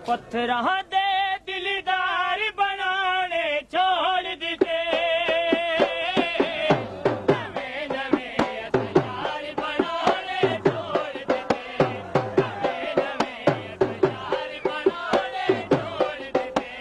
पत्थरां दे दिलदार बनाने छोड़ दिते नवे नवे हथियार बनाने छोड़ दिते नवे नवे हथियार बनाने छोड़ दिते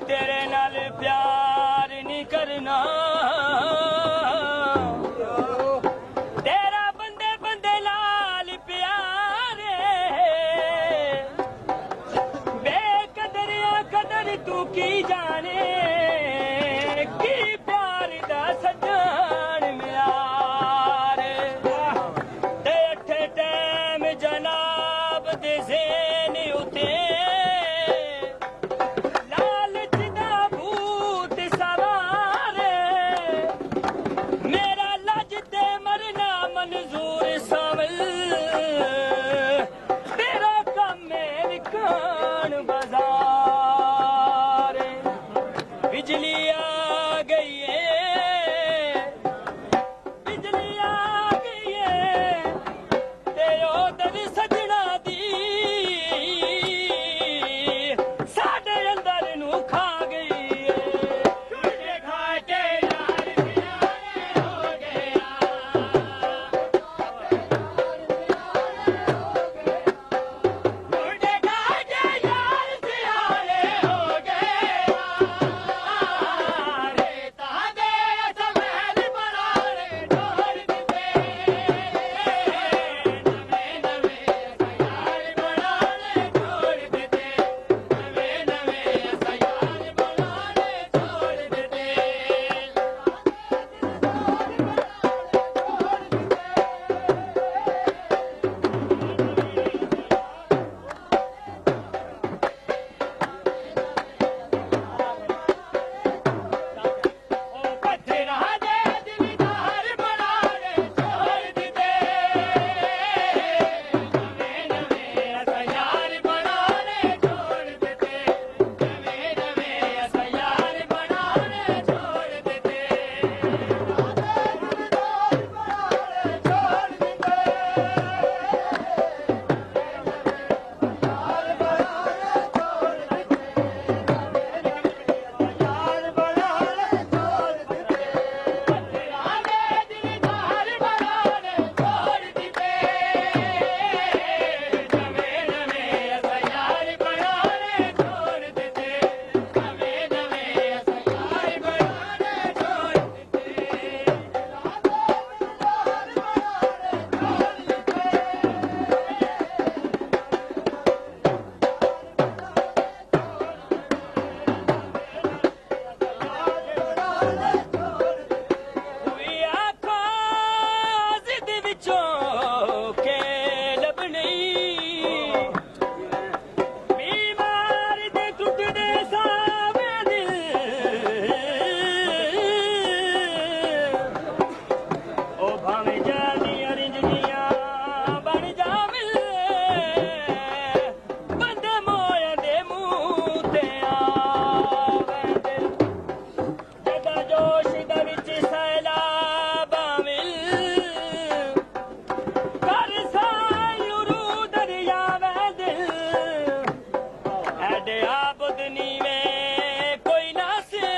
तेरे नाल प्यार नहीं करना तेरा बंदे बंदे नाल प्यार बेकदरिया कदर तू की जाने की प्यार दा सजान म्यार ते अठे टैम जनाब दे ज़ेन उते लालच दा भूत सवार मेरा लज ते मरना मंजूर सावल तेरा कम है विकान बाजार बिजली आ गई है बिजली आ गई है ते ओदर सजना दी साडे अंदर नू खा गई है टूटे खाटे यार सियाने हो गया टूटे खाटे यार सियाने हो गया रेता दे समैल बनाने ढोल दिते नवे नवे सयार बनाने छोड़ देते नवे नवे सयार बनाने छोड़ देते ओ पत्थरा दे दिलदार बनाने छोड़ देते नवे नवे सयार बनाने छोड़ देते नवे नवे सयार बनाने छोड़ देते पत्थरा दे दिलदार बनाने छोड़ देते नवे नवे सयार बनाने छोड़ देते नवे नवे सयार बनाने छोड़ ਵੀ ਆਖਾਂ ਜ਼ਿੱਦ ਵਿੱਚੋਂ ਕੇ ਲੱਭਣੀ बीमार दे टुटदे सावे दिल ओ भाਵੇਂ जानियां रिंजगियां बन जावे बंदे मोया दे मूंह ते आवे दिल जदा जोश दे विच सैलाब आविल कर सालू रू दरिया वे दिल ਐਡੇ ਆਬਦ ਨੀਵੇਂ ਕੋਈ ਨਾ ਸੇ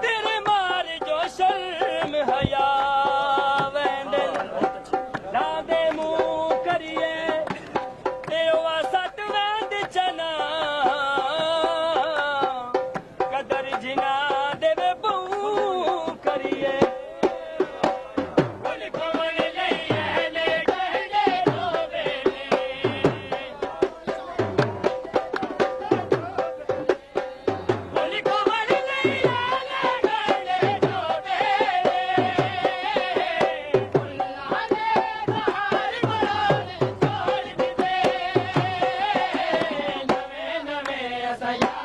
ਤੇਰੇ ਮਾਰ ਜੋ ਸ਼ਰਮ ਹਯਾ ਵੈਂਦੇ ਨਾ ਦੇ ਮੂੰਹ ਕਰੀਏ ਤੇ ਉਹ ਸੱਟ ਵੈਂਦ ਚਨਾ ਕਦਰ ਜਿਨਾ ਦੇਵੇ ਬਹੂ ਕਰੀਏ ਬੋਲ ਕੋਣ ਲਈ ਐਨੇ ਕਹਿੰਦੇ ਰੋਵੇ ਨੇ ਬੋਲੀ ਕੋਵਲ ਲਈ ਆਲੇ ਗਲੇ ਢੋਵੇ ਫੁੱਲਾਂ ਦੇ ਬਹਾਰ ਬਣਾਉਣੇ ਛੋੜ ਦਿੱਤੇ ਨਵੇਂ ਨਵੇਂ ਸਯਾਰ